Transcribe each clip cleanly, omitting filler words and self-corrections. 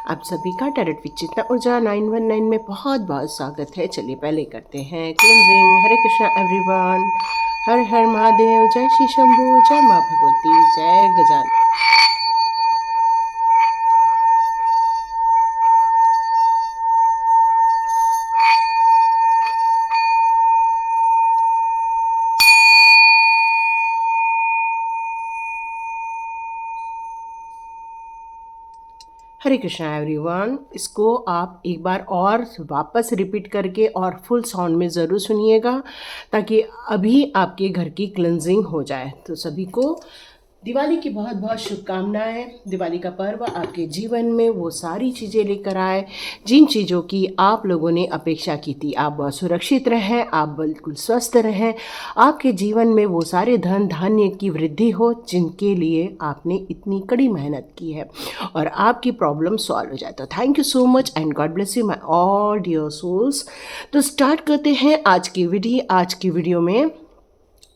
आप सभी का टैरोट विद चेतना ऊर्जा 919 में बहुत बहुत स्वागत है। चलिए पहले करते हैं क्लींजिंग। हरे कृष्णा एवरीवन, हर हर महादेव, जय श्री शंभू, जय माँ भगवती, जय गजानन। हरे कृष्णा एवरीवन, इसको आप एक बार और वापस रिपीट करके और फुल साउंड में ज़रूर सुनिएगा ताकि अभी आपके घर की क्लींजिंग हो जाए। तो सभी को दिवाली की बहुत बहुत शुभकामनाएं। दिवाली का पर्व आपके जीवन में वो सारी चीज़ें लेकर आए जिन चीज़ों की आप लोगों ने अपेक्षा की थी। आप बहुत सुरक्षित रहें, आप बिल्कुल स्वस्थ रहें, आपके जीवन में वो सारे धन धान्य की वृद्धि हो जिनके लिए आपने इतनी कड़ी मेहनत की है और आपकी प्रॉब्लम सॉल्व हो जाए। तो thank you so much and God bless you my all dear souls. तो स्टार्ट करते हैं आज की वीडियो में।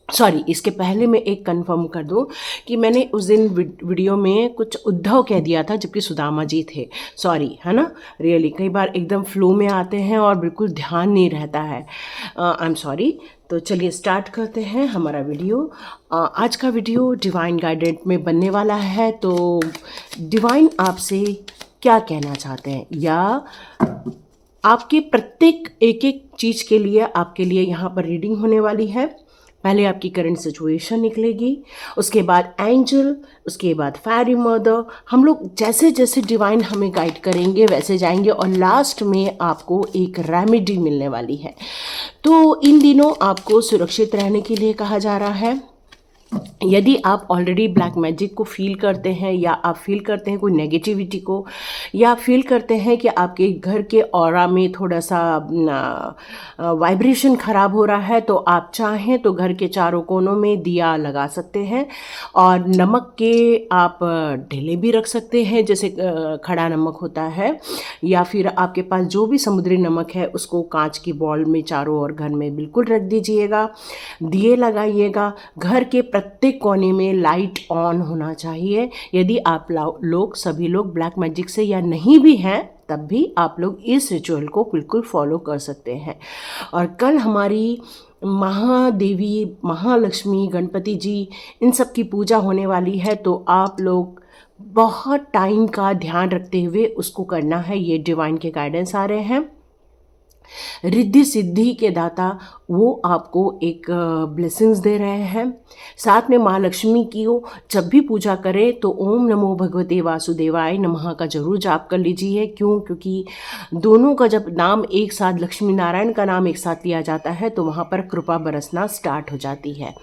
सॉरी, इसके पहले मैं एक कंफर्म कर दूं कि मैंने उस दिन वीडियो में कुछ उद्धव कह दिया था जबकि सुदामा जी थे। सॉरी, है ना। रियली कई बार एकदम फ्लो में आते हैं और बिल्कुल ध्यान नहीं रहता है। I am sorry. तो चलिए स्टार्ट करते हैं हमारा वीडियो। आज का वीडियो डिवाइन गाइडेंस में बनने वाला है। तो डिवाइन आपसे क्या कहना चाहते हैं या आपके प्रत्येक एक एक चीज़ के लिए आपके लिए यहाँ पर रीडिंग होने वाली है। पहले आपकी करंट सिचुएशन निकलेगी, उसके बाद एंजल, उसके बाद फेरी मदर। हम लोग जैसे जैसे डिवाइन हमें गाइड करेंगे वैसे जाएंगे और लास्ट में आपको एक रेमेडी मिलने वाली है। तो इन दिनों आपको सुरक्षित रहने के लिए कहा जा रहा है। यदि आप ऑलरेडी ब्लैक मैजिक को फील करते हैं या आप फील करते हैं कोई नेगेटिविटी को या फील करते हैं कि आपके घर के ऑरा में थोड़ा सा वाइब्रेशन ख़राब हो रहा है, तो आप चाहें तो घर के चारों कोनों में दिया लगा सकते हैं और नमक के आप ढेले भी रख सकते हैं, जैसे खड़ा नमक होता है, या फिर आपके पास जो भी समुद्री नमक है उसको कांच की बॉल में चारों ओर घर में बिल्कुल रख दीजिएगा। दिए लगाइएगा। घर के प्रत्येक कोने में लाइट ऑन होना चाहिए। यदि आप लोग सभी लोग ब्लैक मैजिक से या नहीं भी हैं तब भी आप लोग इस रिचुअल को बिल्कुल फॉलो कर सकते हैं। और कल हमारी महादेवी, महालक्ष्मी, गणपति जी, इन सब की पूजा होने वाली है। तो आप लोग बहुत टाइम का ध्यान रखते हुए उसको करना है। ये डिवाइन के गाइडेंस आ रहे हैं। रिद्धि सिद्धि के दाता वो आपको एक ब्लेसिंग्स दे रहे हैं। साथ में माँ लक्ष्मी की जब भी पूजा करें तो ओम नमो भगवते वासुदेवाय नमः का जरूर जाप कर लीजिए। क्योंकि दोनों का जब नाम एक साथ, लक्ष्मी नारायण का नाम एक साथ लिया जाता है तो वहाँ पर कृपा बरसना स्टार्ट हो जाती है।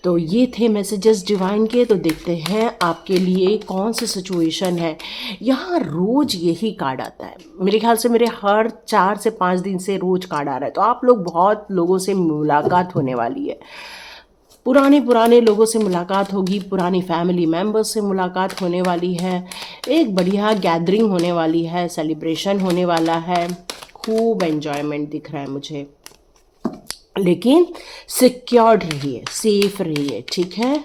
तो ये थे मैसेजेस डिवाइन के। तो देखते हैं आपके लिए कौन सी सिचुएशन है। यहाँ रोज यही कार्ड आता है। मेरे ख्याल से मेरे हर 4 से 5 दिन से रोज कार्ड आ रहा है। तो आप लोग बहुत लोगों से मुलाकात होने वाली है। पुराने लोगों से मुलाकात होगी, पुरानी फैमिली मेम्बर्स से मुलाकात होने वाली है। एक बढ़िया गैदरिंग होने वाली है, सेलिब्रेशन होने वाला है, खूब एंजॉयमेंट दिख रहा है मुझे। लेकिन सिक्योर्ड रहिए, सेफ रहिए, ठीक है।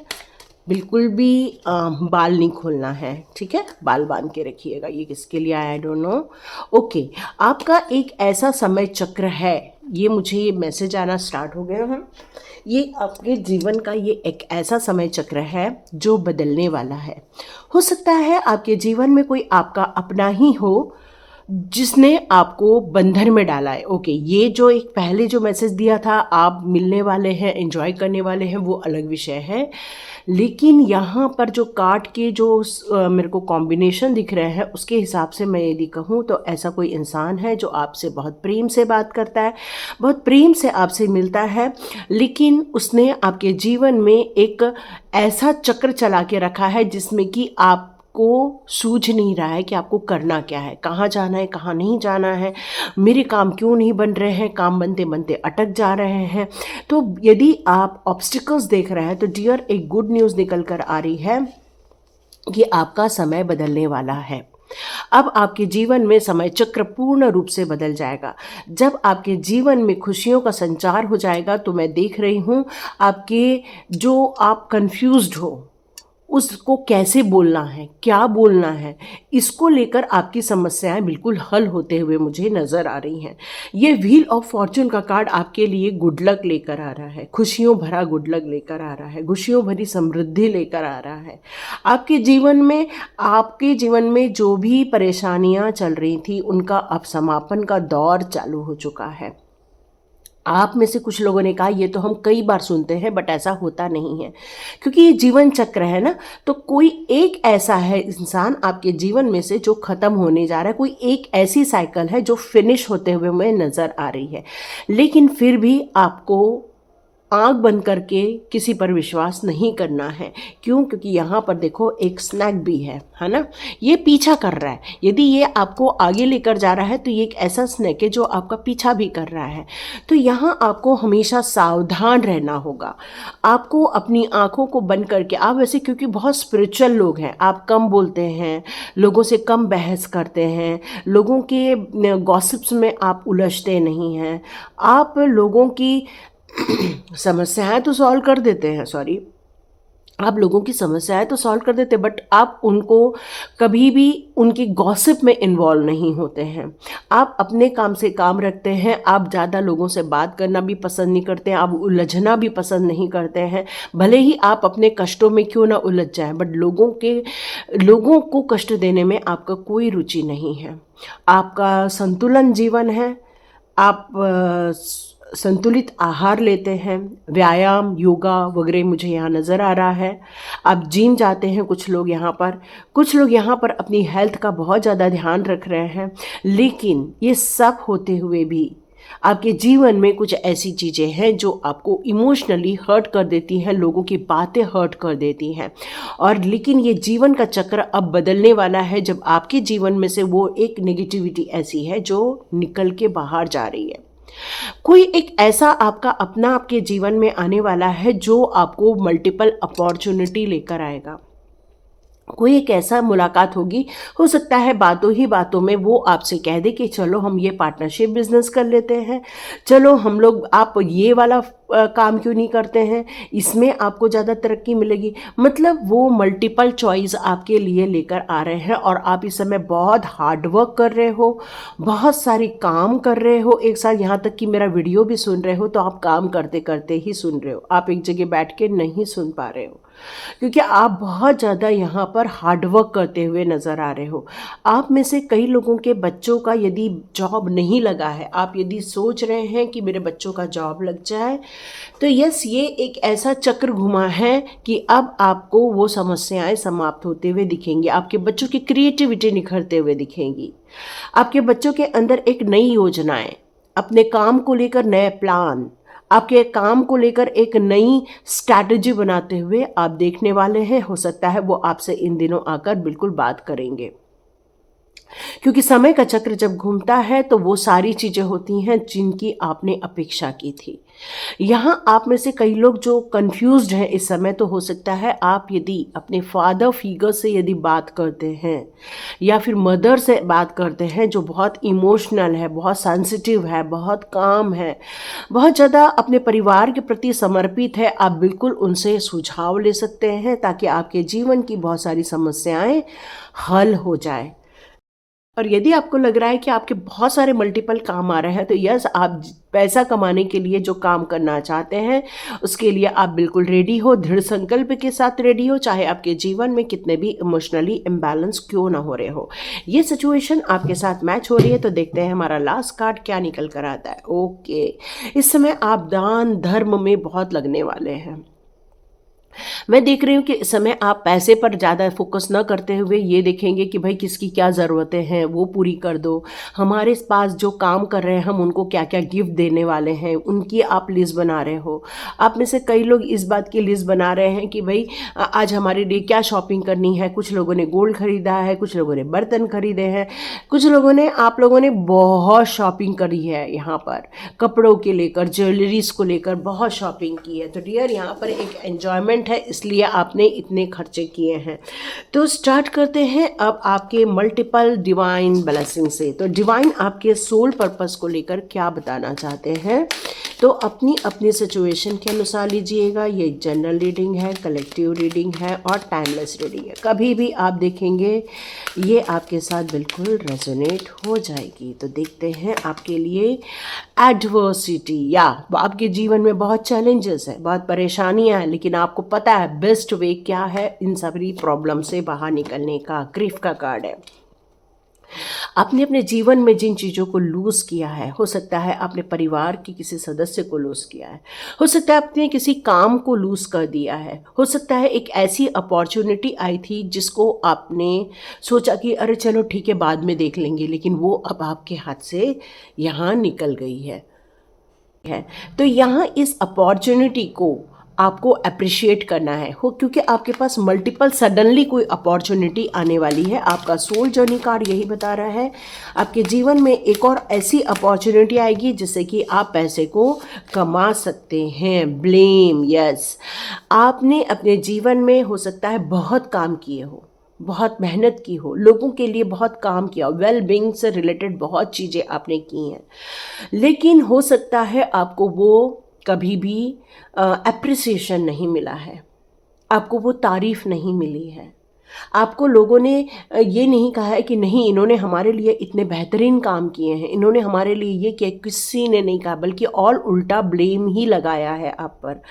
बिल्कुल भी बाल नहीं खोलना है, ठीक है। बाल बांध के रखिएगा। ये किसके लिए आया, आई डोंट नो। ओके, आपका एक ऐसा समय चक्र है, ये मुझे ये मैसेज आना स्टार्ट हो गया है। ये आपके जीवन का ये एक ऐसा समय चक्र है जो बदलने वाला है। हो सकता है आपके जीवन में कोई आपका अपना ही हो जिसने आपको बंधन में डाला है। ओके, ये जो एक पहले जो मैसेज दिया था, आप मिलने वाले हैं, एंजॉय करने वाले हैं, वो अलग विषय है। लेकिन यहाँ पर जो कार्ड के जो मेरे को कॉम्बिनेशन दिख रहे हैं उसके हिसाब से मैं यदि कहूँ तो ऐसा कोई इंसान है जो आपसे बहुत प्रेम से बात करता है, बहुत प्रेम से आपसे मिलता है, लेकिन उसने आपके जीवन में एक ऐसा चक्र चला के रखा है जिसमें कि आप को सूझ नहीं रहा है कि आपको करना क्या है, कहाँ जाना है, कहाँ नहीं जाना है, मेरे काम क्यों नहीं बन रहे हैं, काम बनते बनते अटक जा रहे हैं। तो यदि आप ऑब्स्टिकल्स देख रहे हैं तो डियर, एक गुड न्यूज़ निकल कर आ रही है कि आपका समय बदलने वाला है। अब आपके जीवन में समय चक्र पूर्ण रूप से बदल जाएगा। जब आपके जीवन में खुशियों का संचार हो जाएगा तो मैं देख रही हूँ आपके जो आप कंफ्यूज्ड हो उसको कैसे बोलना है, क्या बोलना है, इसको लेकर आपकी समस्याएं बिल्कुल हल होते हुए मुझे नज़र आ रही हैं। ये व्हील ऑफ फॉर्चून का कार्ड आपके लिए गुड लक लेकर आ रहा है, खुशियों भरा गुड लक लेकर आ रहा है, खुशियों भरी समृद्धि लेकर आ रहा है। आपके जीवन में जो भी परेशानियां चल रही थी उनका अब समापन का दौर चालू हो चुका है। आप में से कुछ लोगों ने कहा ये तो हम कई बार सुनते हैं बट ऐसा होता नहीं है, क्योंकि ये जीवन चक्र है ना। तो कोई एक ऐसा है इंसान आपके जीवन में से जो ख़त्म होने जा रहा है, कोई एक ऐसी साइकिल है जो फिनिश होते हुए हमें नज़र आ रही है। लेकिन फिर भी आपको आंख बंद करके किसी पर विश्वास नहीं करना है। क्यों? क्योंकि यहाँ पर देखो एक स्नैक भी है ना, ये पीछा कर रहा है। यदि ये आपको आगे लेकर जा रहा है तो ये एक ऐसा स्नैक है जो आपका पीछा भी कर रहा है। तो यहाँ आपको हमेशा सावधान रहना होगा। आपको अपनी आंखों को बंद करके, आप वैसे क्योंकि बहुत स्पिरिचुअल लोग हैं, आप कम बोलते हैं, लोगों से कम बहस करते हैं, लोगों के गॉसिप्स में आप उलझते नहीं हैं, आप लोगों की समस्याएं तो सॉल्व कर देते हैं, आप लोगों की समस्याएं तो सॉल्व कर देते हैं, बट आप उनको कभी भी उनकी गॉसिप में इन्वॉल्व नहीं होते हैं। आप अपने काम से काम रखते हैं, आप ज़्यादा लोगों से बात करना भी पसंद नहीं करते हैं, आप उलझना भी पसंद नहीं करते हैं। भले ही आप अपने कष्टों में क्यों ना उलझ जाएं, बट लोगों को कष्ट देने में आपका कोई रुचि नहीं है। आपका संतुलन जीवन है, आप संतुलित आहार लेते हैं, व्यायाम, योगा वगैरह मुझे यहाँ नज़र आ रहा है। आप जिम जाते हैं, कुछ लोग यहाँ पर अपनी हेल्थ का बहुत ज़्यादा ध्यान रख रहे हैं। लेकिन ये सब होते हुए भी आपके जीवन में कुछ ऐसी चीज़ें हैं जो आपको इमोशनली हर्ट कर देती हैं, लोगों की बातें हर्ट कर देती हैं। और लेकिन ये जीवन का चक्र अब बदलने वाला है, जब आपके जीवन में से वो एक नेगेटिविटी ऐसी है जो निकल के बाहर जा रही है। कोई एक ऐसा आपका अपना आपके जीवन में आने वाला है जो आपको मल्टीपल अपॉर्चुनिटी लेकर आएगा। कोई एक ऐसा मुलाकात होगी, हो सकता है बातों ही बातों में वो आपसे कह दे कि चलो हम ये पार्टनरशिप बिजनेस कर लेते हैं, चलो हम लोग, आप ये वाला काम क्यों नहीं करते हैं, इसमें आपको ज़्यादा तरक्की मिलेगी। मतलब वो मल्टीपल चॉइस आपके लिए लेकर आ रहे हैं और आप इस समय बहुत हार्ड वर्क कर रहे हो, बहुत सारी काम कर रहे हो एक साथ, यहाँ तक कि मेरा वीडियो भी सुन रहे हो तो आप काम करते करते ही सुन रहे हो, आप एक जगह बैठ के नहीं सुन पा रहे हो, क्योंकि आप बहुत ज़्यादा यहाँ पर हार्डवर्क करते हुए नज़र आ रहे हो। आप में से कई लोगों के बच्चों का यदि जॉब नहीं लगा है, आप यदि सोच रहे हैं कि मेरे बच्चों का जॉब लग जाए, तो यस, ये एक ऐसा चक्र घुमा है कि अब आपको वो समस्याएं समाप्त होते हुए दिखेंगी, आपके बच्चों की क्रिएटिविटी निखरते हुए दिखेंगी, आपके बच्चों के अंदर एक नई योजनाएं, अपने काम को लेकर नए प्लान, आपके काम को लेकर एक नई स्ट्रैटेजी बनाते हुए आप देखने वाले हैं। हो सकता है वो आपसे इन दिनों आकर बिल्कुल बात करेंगे, क्योंकि समय का चक्र जब घूमता है तो वो सारी चीज़ें होती हैं जिनकी आपने अपेक्षा की थी। यहाँ आप में से कई लोग जो कंफ्यूज्ड हैं इस समय, तो हो सकता है आप यदि अपने फादर फिगर से यदि बात करते हैं या फिर मदर से बात करते हैं जो बहुत इमोशनल है, बहुत सेंसिटिव है, बहुत काम है, बहुत ज़्यादा अपने परिवार के प्रति समर्पित है, आप बिल्कुल उनसे सुझाव ले सकते हैं ताकि आपके जीवन की बहुत सारी समस्याएं हल हो जाए। और यदि आपको लग रहा है कि आपके बहुत सारे मल्टीपल काम आ रहे हैं, तो यस, आप पैसा कमाने के लिए जो काम करना चाहते हैं उसके लिए आप बिल्कुल रेडी हो, दृढ़ संकल्प के साथ रेडी हो, चाहे आपके जीवन में कितने भी इमोशनली इम्बैलेंस क्यों ना हो रहे हो। ये सिचुएशन आपके साथ मैच हो रही है, तो देखते हैं हमारा लास्ट कार्ड क्या निकल कर आता है। ओके, इस समय आप दान धर्म में बहुत लगने वाले हैं। मैं देख रही हूँ कि इस समय आप पैसे पर ज़्यादा फोकस न करते हुए ये देखेंगे कि भाई किसकी क्या ज़रूरतें हैं वो पूरी कर दो, हमारे पास जो काम कर रहे हैं हम उनको क्या क्या गिफ्ट देने वाले हैं उनकी आप लिस्ट बना रहे हो। आप में से कई लोग इस बात की लिस्ट बना रहे हैं कि भाई आज हमारे लिए क्या शॉपिंग करनी है। कुछ लोगों ने गोल्ड खरीदा है, कुछ लोगों ने बर्तन खरीदे हैं, कुछ लोगों ने, आप लोगों ने बहुत शॉपिंग करी है, यहाँ पर कपड़ों के लेकर, ज्वेलरीज को लेकर बहुत शॉपिंग की है। तो डियर, यहाँ पर एक एन्जॉयमेंट है, इसलिए आपने इतने खर्चे किए हैं। तो स्टार्ट करते हैं अब आपके मल्टीपल डिवाइन ब्लेसिंग से। तो डिवाइन आपके सोल पर्पस को लेकर क्या बताना चाहते हैं, तो अपनी अपनी सिचुएशन के अनुसार लीजिएगा। ये जनरल रीडिंग है, कलेक्टिव रीडिंग है और टाइमलेस रीडिंग है। कभी भी आप देखेंगे ये आपके साथ बिल्कुल रेजोनेट हो जाएगी। तो देखते हैं आपके लिए एडवर्सिटी, या आपके जीवन में बहुत चैलेंजेस है, बहुत परेशानियां हैं, लेकिन आपको पता है बेस्ट वे क्या है इन सभी प्रॉब्लम से बाहर निकलने का। ग्रीफ का कार्ड है। आपने अपने जीवन में जिन चीज़ों को लूज़ किया है, हो सकता है आपने परिवार के किसी सदस्य को लूज़ किया है, हो सकता है आपने किसी काम को लूज़ कर दिया है, हो सकता है एक ऐसी अपॉर्चुनिटी आई थी जिसको आपने सोचा कि अरे चलो ठीक है बाद में देख लेंगे, लेकिन वो अब आपके हाथ से यहाँ निकल गई है। तो यहाँ इस अपॉर्चुनिटी को आपको अप्रिशिएट करना है हो, क्योंकि आपके पास मल्टीपल सडनली कोई अपॉर्चुनिटी आने वाली है। आपका सोल जर्नी कार्ड यही बता रहा है आपके जीवन में एक और ऐसी अपॉर्चुनिटी आएगी जिससे कि आप पैसे को कमा सकते हैं। ब्लेम, यस, आपने अपने जीवन में हो सकता है बहुत काम किए हो, बहुत मेहनत की हो, लोगों के लिए बहुत काम किया, वेल बीइंग से रिलेटेड बहुत चीज़ें आपने की हैं, लेकिन हो सकता है आपको वो कभी भी एप्रिसिएशन नहीं मिला है, आपको वो तारीफ़ नहीं मिली है, आपको लोगों ने ये नहीं कहा है कि नहीं इन्होंने हमारे लिए इतने बेहतरीन काम किए हैं, इन्होंने हमारे लिए ये किया, किसी ने नहीं कहा, बल्कि ऑल उल्टा ब्लेम ही लगाया है आप पर।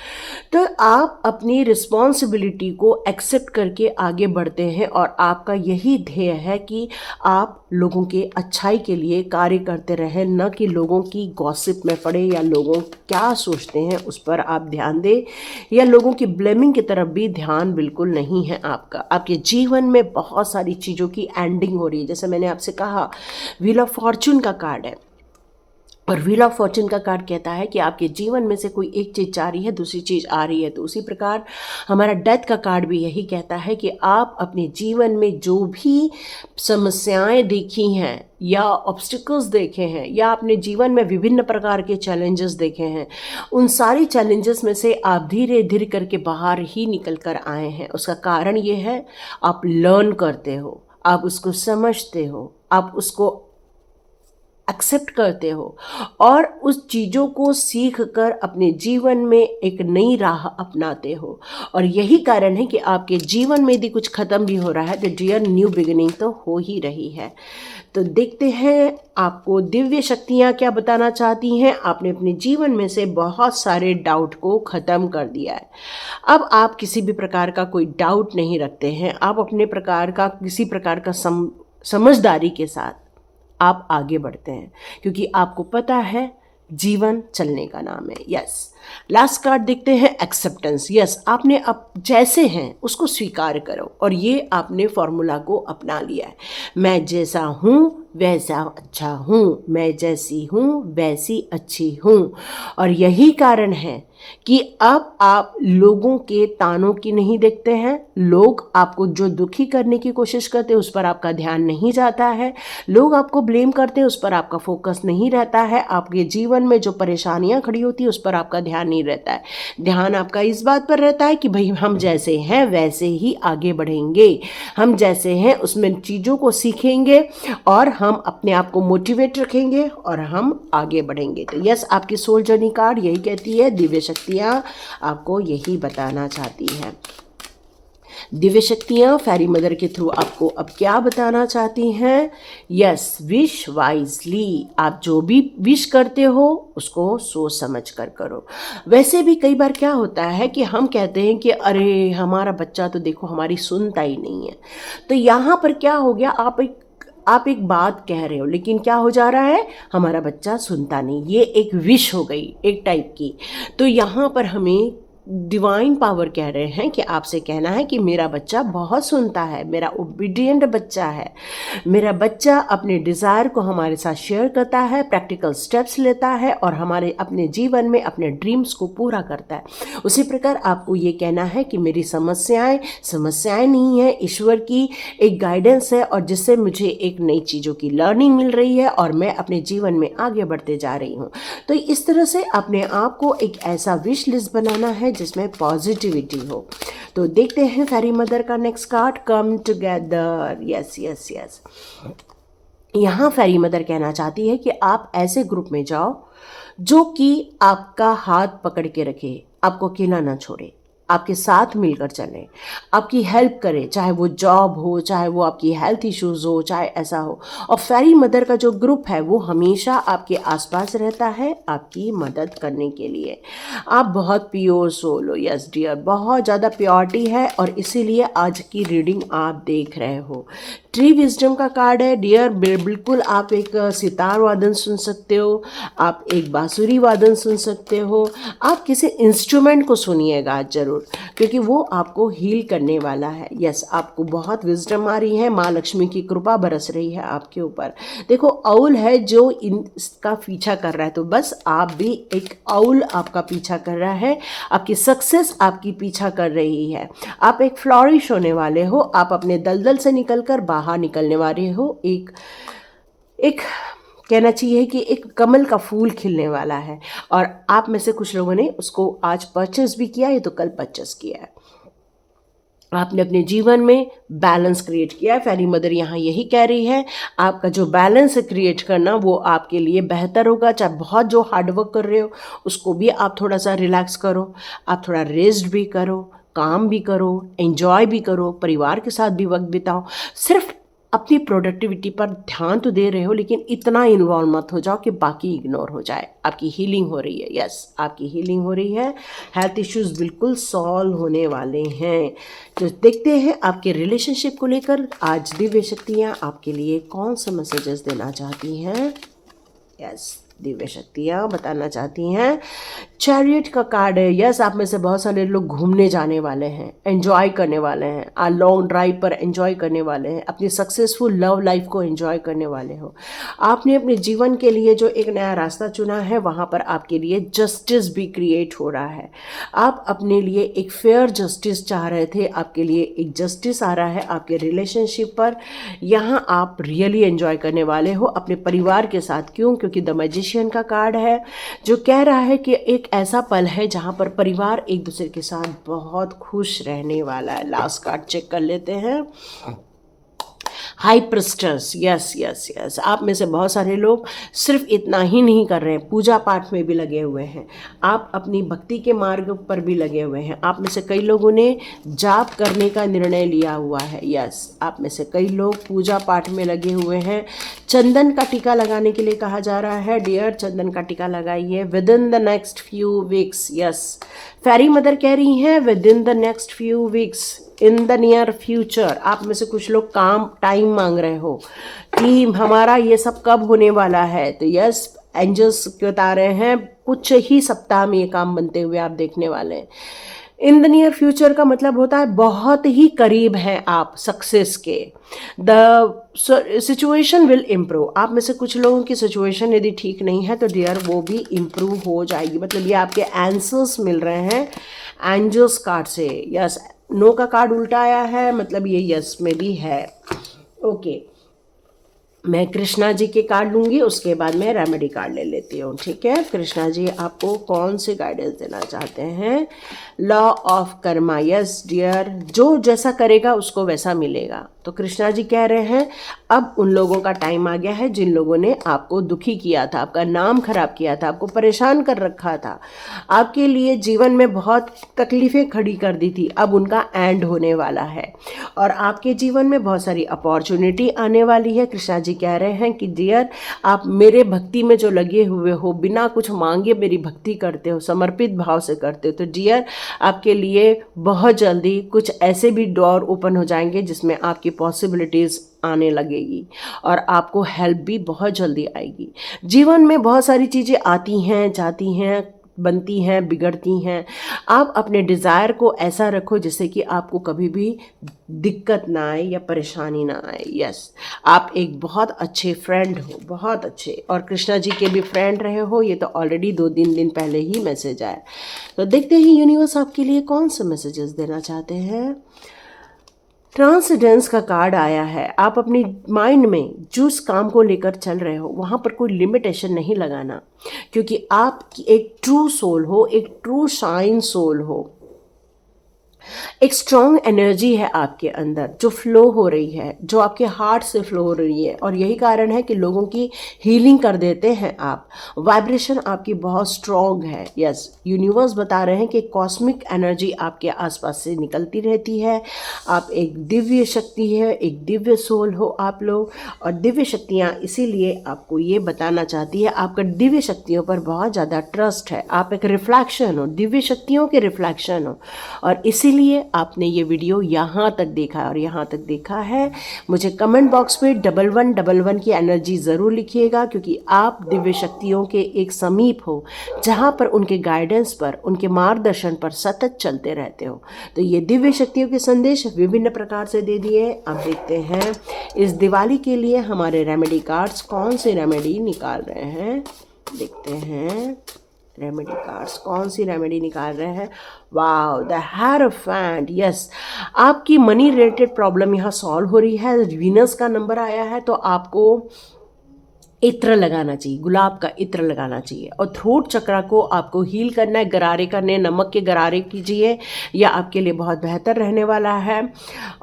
तो आप अपनी रिस्पॉन्सिबिलिटी को एक्सेप्ट करके आगे बढ़ते हैं और आपका यही ध्येय है कि आप लोगों के अच्छाई के लिए कार्य करते रहें, न कि लोगों की गॉसिप में पड़े या लोगों क्या सोचते हैं उस पर आप ध्यान दें, या लोगों की ब्लेमिंग की तरफ भी ध्यान बिल्कुल नहीं है आपका। आपके जीवन में बहुत सारी चीज़ों की एंडिंग हो रही है। जैसे मैंने आपसे कहा व्हील ऑफ फॉर्चून का कार्ड है, और व्हील ऑफ फॉर्चून का कार्ड कहता है कि आपके जीवन में से कोई एक चीज़ जा रही है, दूसरी चीज़ आ रही है। तो उसी प्रकार हमारा डेथ का कार्ड भी यही कहता है कि आप अपने जीवन में जो भी समस्याएं देखी हैं या ऑब्स्टिकल्स देखे हैं या अपने जीवन में विभिन्न प्रकार के चैलेंजेस देखे हैं, उन सारी चैलेंजेस में से आप धीरे धीरे करके बाहर ही निकल कर आए हैं। उसका कारण ये है आप लर्न करते हो, आप उसको समझते हो, आप उसको एक्सेप्ट करते हो और उस चीज़ों को सीख कर अपने जीवन में एक नई राह अपनाते हो। और यही कारण है कि आपके जीवन में यदि कुछ ख़त्म भी हो रहा है तो डियर न्यू बिगिनिंग तो हो ही रही है। तो देखते हैं आपको दिव्य शक्तियाँ क्या बताना चाहती हैं। आपने अपने जीवन में से बहुत सारे डाउट को ख़त्म कर दिया है। अब आप किसी भी प्रकार का कोई डाउट नहीं रखते हैं। आप अपने प्रकार का किसी प्रकार का समझदारी के साथ आप आगे बढ़ते हैं, क्योंकि आपको पता है जीवन चलने का नाम है। यस, लास्ट कार्ड देखते हैं एक्सेप्टेंस। यस, आपने अब जैसे हैं उसको स्वीकार करो, और ये आपने फॉर्मूला को अपना लिया है। मैं जैसा हूँ वैसा अच्छा हूँ, मैं जैसी हूँ वैसी अच्छी हूँ। और यही कारण है कि अब आप लोगों के तानों की नहीं देखते हैं। लोग आपको जो दुखी करने की कोशिश करते हैं उस पर आपका ध्यान नहीं जाता है, लोग आपको ब्लेम करते हैं उस पर आपका फोकस नहीं रहता है, आपके जीवन में जो परेशानियां खड़ी होती है उस पर आपका ध्यान नहीं रहता है। ध्यान आपका इस बात पर रहता है कि भाई हम जैसे हैं वैसे ही आगे बढ़ेंगे, हम जैसे हैं उसमें चीज़ों को सीखेंगे और हम अपने आप को मोटिवेट रखेंगे और हम आगे बढ़ेंगे। तो यस, आपकी सोल जर्नी कार्ड यही कहती है, दिव्य शक्तियाँ आपको यही बताना चाहती हैं। दिव्य शक्तियाँ फेरी मदर के थ्रू आपको अब क्या बताना चाहती हैं। Yes, wish wisely. आप जो भी विश करते हो उसको सोच समझ कर करो। वैसे भी कई बार क्या होता है कि हम कहते हैं कि अरे हमारा बच्चा तो देखो हमारी सुनता ही नहीं है। तो यहाँ पर क्या हो गया, आप एक बात कह रहे हो लेकिन क्या हो जा रहा है, हमारा बच्चा सुनता नहीं। ये एक विश हो गई एक टाइप की। तो यहाँ पर हमें डिवाइन पावर कह रहे हैं कि आपसे कहना है कि मेरा बच्चा बहुत सुनता है, मेरा ओबीडिएंट बच्चा है, मेरा बच्चा अपने डिज़ायर को हमारे साथ शेयर करता है, प्रैक्टिकल स्टेप्स लेता है और हमारे अपने जीवन में अपने ड्रीम्स को पूरा करता है। उसी प्रकार आपको ये कहना है कि मेरी समस्याएं नहीं है, ईश्वर की एक गाइडेंस है और जिससे मुझे एक नई चीज़ों की लर्निंग मिल रही है और मैं अपने जीवन में आगे बढ़ते जा रही हूँ। तो इस तरह से अपने आप को एक ऐसा विश लिस्ट बनाना है जिसमें पॉजिटिविटी हो। तो देखते हैं फेरी मदर का next card, come together. Yes yes yes, यहाँ फेरी मदर कहना चाहती है कि आप ऐसे ग्रुप में जाओ जो कि आपका हाथ पकड़ के रखे, आपको अकेला ना छोड़े, आपके साथ मिलकर चले, आपकी हेल्प करे, चाहे वो जॉब हो, चाहे वो आपकी हेल्थ इश्यूज़ हो, चाहे ऐसा हो। और फेरी मदर का जो ग्रुप है वो हमेशा आपके आसपास रहता है आपकी मदद करने के लिए। आप बहुत प्योर सोल हो, यस डियर, बहुत ज़्यादा प्योरिटी है और इसीलिए आज की रीडिंग आप देख रहे हो। ट्री विजडम का कार्ड है डियर, बिल्कुल आप एक सितार वादन सुन सकते हो, आप एक बांसुरी वादन सुन सकते हो, आप किसी इंस्ट्रूमेंट को सुनिएगा आज ज़रूर, क्योंकि वो आपको हील करने वाला है। यस, आपको बहुत विजडम आ रही है, माँ लक्ष्मी की कृपा बरस रही है आपके ऊपर। देखो औल है जो इसका पीछा कर रहा है, तो बस आप भी एक औल आपका पीछा कर रहा है, आपकी सक्सेस आपकी पीछा कर रही है। आप एक फ्लॉरिश होने वाले हो, आप अपने दलदल से निकलकर बाहर निकलने वाले हो। एक कहना चाहिए कि एक कमल का फूल खिलने वाला है और आप में से कुछ लोगों ने उसको आज परचेस भी किया है, तो कल परचेस किया है। आपने अपने जीवन में बैलेंस क्रिएट किया है। फेरी मदर यहाँ यही कह रही है, आपका जो बैलेंस क्रिएट करना वो आपके लिए बेहतर होगा। चाहे बहुत जो हार्डवर्क कर रहे हो उसको भी आप थोड़ा सा रिलैक्स करो, आप थोड़ा रेस्ट भी करो, काम भी करो, एंजॉय भी करो, परिवार के साथ भी वक्त बिताओ। सिर्फ अपनी प्रोडक्टिविटी पर ध्यान तो दे रहे हो, लेकिन इतना इन्वॉल्व मत हो जाओ कि बाकी इग्नोर हो जाए। आपकी हीलिंग हो रही है, यस आपकी हीलिंग हो रही है। हेल्थ इश्यूज बिल्कुल सॉल्व होने वाले हैं। तो देखते हैं आपके रिलेशनशिप को लेकर आज दिव्य शक्तियाँ आपके लिए कौन सा मैसेजेस देना चाहती हैं। यस, दिव्य शक्तियाँ बताना चाहती हैं। चैरियट का कार्ड है। यस, आप में से बहुत सारे लोग घूमने जाने वाले हैं, एंजॉय करने वाले हैं, लॉन्ग ड्राइव पर एंजॉय करने वाले हैं, अपनी सक्सेसफुल लव लाइफ को एंजॉय करने वाले हो। आपने अपने जीवन के लिए जो एक नया रास्ता चुना है वहाँ पर आपके लिए जस्टिस भी क्रिएट हो रहा है। आप अपने लिए एक फेयर जस्टिस चाह रहे थे, आपके लिए एक जस्टिस आ रहा है आपके रिलेशनशिप पर। यहाँ आप रियली एंजॉय करने वाले हो अपने परिवार के साथ। क्यों? क्योंकि द मैजिशियन का कार्ड है जो कह रहा है कि एक ऐसा पल है जहाँ पर परिवार एक दूसरे के साथ बहुत खुश रहने वाला है। लास्ट कार्ड चेक कर लेते हैं। High priestess, yes yes yes, आप में से बहुत सारे लोग सिर्फ इतना ही नहीं कर रहे हैं, पूजा पाठ में भी लगे हुए हैं, आप अपनी भक्ति के मार्ग पर भी लगे हुए हैं। आप में से कई लोगों ने जाप करने का निर्णय लिया हुआ है। यस, आप में से कई लोग पूजा पाठ में लगे हुए हैं। चंदन का टीका लगाने के लिए कहा जा रहा है डियर, चंदन का टीका लगाइए within the next few weeks. Yes, fairy mother कह रही हैं within the next few weeks, in the near future. आप में से कुछ लोग काम टाइम मांग रहे हो कि हमारा ये सब कब होने वाला है, तो यस एंजल्स बता रहे हैं कुछ ही सप्ताह में ये काम बनते हुए आप देखने वाले हैं। इन द नियर फ्यूचर का मतलब होता है बहुत ही करीब हैं आप सक्सेस के। The situation will improve. आप में से कुछ लोगों की सिचुएशन यदि ठीक नहीं है तो डियर वो भी इम्प्रूव हो जाएगी। मतलब ये आपके आंसर्स मिल रहे हैं एंजल्स कार्ड से। यस, नो का कार्ड उल्टा आया है, मतलब ये यस में भी है। ओके, मैं कृष्णा जी के कार्ड लूँगी, उसके बाद मैं रेमेडी कार्ड ले लेती हूँ। ठीक है, कृष्णा जी आपको कौन से गाइडेंस देना चाहते हैं? Law of karma. Yes dear, जो जैसा करेगा उसको वैसा मिलेगा। तो कृष्णा जी कह रहे हैं अब उन लोगों का टाइम आ गया है जिन लोगों ने आपको दुखी किया था, आपका नाम खराब किया था, आपको परेशान कर रखा था, आपके लिए जीवन में बहुत तकलीफ़ें खड़ी कर दी थी। अब उनका एंड होने वाला है और आपके जीवन में बहुत सारी अपॉर्चुनिटी आने वाली है। कृष्णा जी कह रहे हैं कि डियर आप मेरे भक्ति में जो लगे हुए हो, बिना कुछ मांगे मेरी भक्ति करते हो, समर्पित भाव से करते हो, तो डियर आपके लिए बहुत जल्दी कुछ ऐसे भी डोर ओपन हो जाएंगे जिसमें आपकी पॉसिबिलिटीज़ आने लगेगी और आपको हेल्प भी बहुत जल्दी आएगी। जीवन में बहुत सारी चीज़ें आती हैं, जाती हैं, बनती हैं, बिगड़ती हैं। आप अपने डिज़ायर को ऐसा रखो जिससे कि आपको कभी भी दिक्कत ना आए या परेशानी ना आए। यस, आप एक बहुत अच्छे फ्रेंड हो, बहुत अच्छे, और कृष्णा जी के भी फ्रेंड रहे हो, ये तो ऑलरेडी 2-3 दिन पहले ही मैसेज आया। तो देखते हैं यूनिवर्स आपके लिए कौन से मैसेजेस देना चाहते हैं। ट्रांसेंडेंस का कार्ड आया है। आप अपनी माइंड में जिस काम को लेकर चल रहे हो वहाँ पर कोई लिमिटेशन नहीं लगाना, क्योंकि आप एक ट्रू सोल हो, एक ट्रू शाइन सोल हो। एक स्ट्रॉन्ग एनर्जी है आपके अंदर जो फ्लो हो रही है, जो आपके हार्ट से फ्लो हो रही है, और यही कारण है कि लोगों की हीलिंग कर देते हैं आप। वाइब्रेशन आपकी बहुत स्ट्रॉन्ग है। यस, यूनिवर्स बता रहे हैं कि कॉस्मिक एनर्जी आपके आसपास से निकलती रहती है। आप एक दिव्य शक्ति है, एक दिव्य सोल हो आप लोग, और दिव्य शक्तियाँ इसीलिए आपको ये बताना चाहती है, आपका दिव्य शक्तियों पर बहुत ज़्यादा ट्रस्ट है। आप एक रिफ्लैक्शन हो, दिव्य शक्तियों के रिफ्लैक्शन हो, और इसीलिए आपने ये वीडियो यहाँ तक देखा है। और यहाँ तक देखा है, मुझे कमेंट बॉक्स पे 1111 की एनर्जी ज़रूर लिखिएगा, क्योंकि आप दिव्य शक्तियों के एक समीप हो, जहाँ पर उनके गाइडेंस पर, उनके मार्गदर्शन पर सतत चलते रहते हो। तो ये दिव्य शक्तियों के संदेश विभिन्न प्रकार से दे दिए। अब देखते हैं इस दिवाली के लिए हमारे रेमेडी कार्ड्स कौन से रेमेडी निकाल रहे हैं। देखते हैं रेमेडी कार्ड्स कौन सी रेमेडी निकाल रहे हैं। Wow, the hierophant. यस, आपकी मनी रिलेटेड प्रॉब्लम यहाँ सॉल्व हो रही है। वीनस का नंबर आया है, तो आपको इत्र लगाना चाहिए, गुलाब का इत्र लगाना चाहिए। और थ्रोट चक्रा को आपको हील करना है, गरारे करने, नमक के गरारे कीजिए, यह आपके लिए बहुत बेहतर रहने वाला है।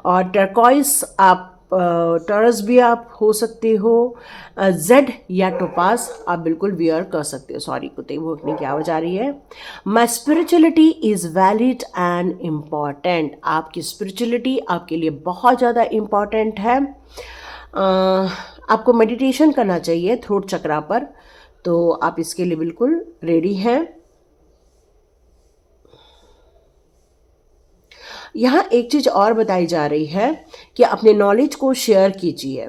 और टर्कॉइस आप टॉरस भी आप हो सकते हो, जेड या टोपास आप बिल्कुल वियर कर सकते हो। सॉरी, कुत्ते भौंकने की आवाज़ आ रही है। My spirituality is valid and important. आपकी स्पिरिचुअलिटी आपके लिए बहुत ज़्यादा इम्पॉर्टेंट है। आपको मेडिटेशन करना चाहिए थ्रोट चक्रा पर, तो आप इसके लिए बिल्कुल रेडी हैं। यहाँ एक चीज़ और बताई जा रही है कि अपने नॉलेज को शेयर कीजिए,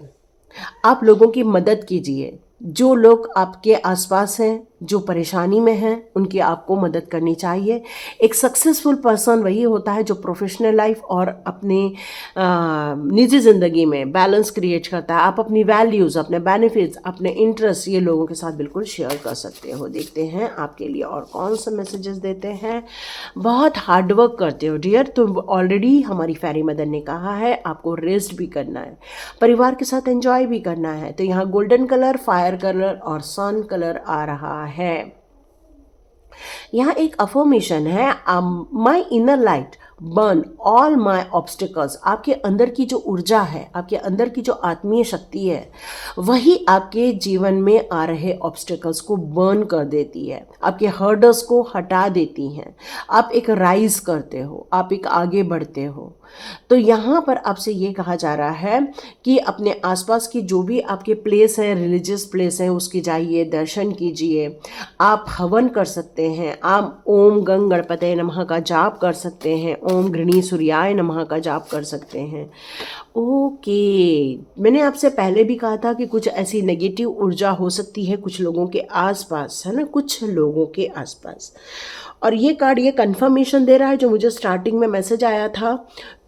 आप लोगों की मदद कीजिए। जो लोग आपके आसपास हैं, जो परेशानी में हैं, उनकी आपको मदद करनी चाहिए। एक सक्सेसफुल पर्सन वही होता है जो प्रोफेशनल लाइफ और अपने निजी ज़िंदगी में बैलेंस क्रिएट करता है। आप अपनी वैल्यूज़, अपने बेनिफिट्स, अपने इंटरेस्ट ये लोगों के साथ बिल्कुल शेयर कर सकते हो। देखते हैं आपके लिए और कौन सा मैसेजेस देते हैं। बहुत हार्डवर्क करते हो डियर, तो ऑलरेडी हमारी फेरी मदर ने कहा है आपको रेस्ट भी करना है, परिवार के साथ एंजॉय भी करना है। तो यहाँ गोल्डन कलर, फायर कलर और सन कलर आ रहा है। यहाँ एक अफर्मेशन है, my inner light burn all my obstacles. आपके अंदर की जो ऊर्जा है, आपके अंदर की जो आत्मीय शक्ति है, वही आपके जीवन में आ रहे ऑब्स्टिकल्स को बर्न कर देती है, आपके हर्डर्स को हटा देती हैं। आप एक राइज करते हो, आप एक आगे बढ़ते हो। तो यहाँ पर आपसे ये कहा जा रहा है कि अपने आसपास की जो भी आपके प्लेस है, रिलीजियस प्लेस है, उसकी जाइए, दर्शन कीजिए। आप हवन कर सकते हैं, आप ओम गंग गणपते नमः का जाप कर सकते हैं, ओम गृणी सूर्याय नमः का जाप कर सकते हैं। ओके, मैंने आपसे पहले भी कहा था कि कुछ ऐसी नेगेटिव ऊर्जा हो सकती है कुछ लोगों के आसपास, है ना, कुछ लोगों के आसपास। और ये कार्ड ये कंफर्मेशन दे रहा है जो मुझे स्टार्टिंग में मैसेज आया था।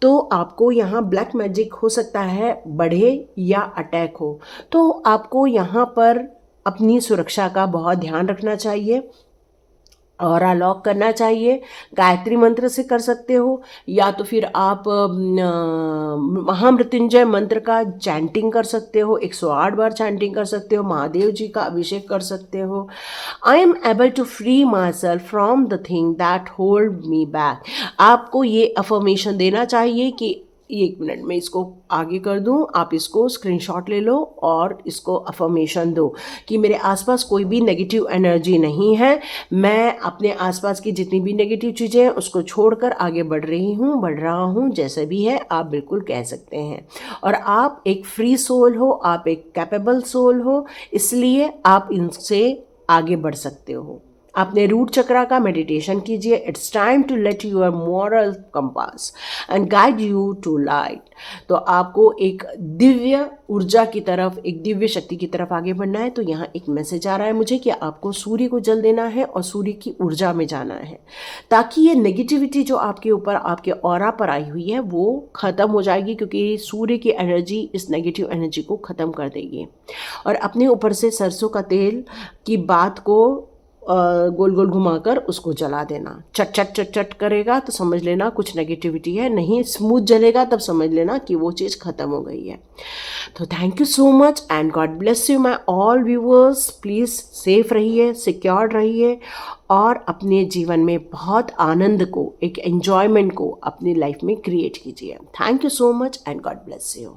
तो आपको यहाँ ब्लैक मैजिक हो सकता है बढ़े या अटैक हो, तो आपको यहाँ पर अपनी सुरक्षा का बहुत ध्यान रखना चाहिए। ऑरा लॉक करना चाहिए, गायत्री मंत्र से कर सकते हो, या तो फिर आप महामृत्युंजय मंत्र का चैंटिंग कर सकते हो, 108 बार चैंटिंग कर सकते हो, महादेव जी का अभिषेक कर सकते हो। I am able to free myself from the thing that hold me back. आपको ये अफर्मेशन देना चाहिए कि 1 मिनट में इसको आगे कर दूं, आप इसको स्क्रीनशॉट ले लो और इसको अफर्मेशन दो कि मेरे आसपास कोई भी नेगेटिव एनर्जी नहीं है। मैं अपने आसपास की जितनी भी नेगेटिव चीज़ें हैं उसको छोड़कर आगे बढ़ रही हूँ, बढ़ रहा हूँ। जैसे भी है आप बिल्कुल कह सकते हैं। और आप एक फ्री सोल हो, आप एक कैपेबल सोल हो, इसलिए आप इनसे आगे बढ़ सकते हो। अपने रूट चक्रा का मेडिटेशन कीजिए। It's time to let your moral compass and guide you to light. तो आपको एक दिव्य ऊर्जा की तरफ, एक दिव्य शक्ति की तरफ आगे बढ़ना है। तो यहाँ एक मैसेज आ रहा है मुझे कि आपको सूर्य को जल देना है और सूर्य की ऊर्जा में जाना है, ताकि ये नेगेटिविटी जो आपके ऊपर, आपके ऑरा पर आई हुई है, वो ख़त्म हो जाएगी, क्योंकि सूर्य की एनर्जी इस नेगेटिव एनर्जी को ख़त्म कर देगी। और अपने ऊपर से सरसों का तेल की बात को गोल गोल घुमाकर उसको जला देना। चट चट चट चट करेगा तो समझ लेना कुछ नेगेटिविटी है, नहीं स्मूथ जलेगा तब समझ लेना कि वो चीज़ ख़त्म हो गई है। तो thank you so much and God bless you my all viewers. Please safe रहिए, सिक्योर्ड रहिए और अपने जीवन में बहुत आनंद को, एक एन्जॉयमेंट को अपनी लाइफ में क्रिएट कीजिए। Thank you so much and God bless you.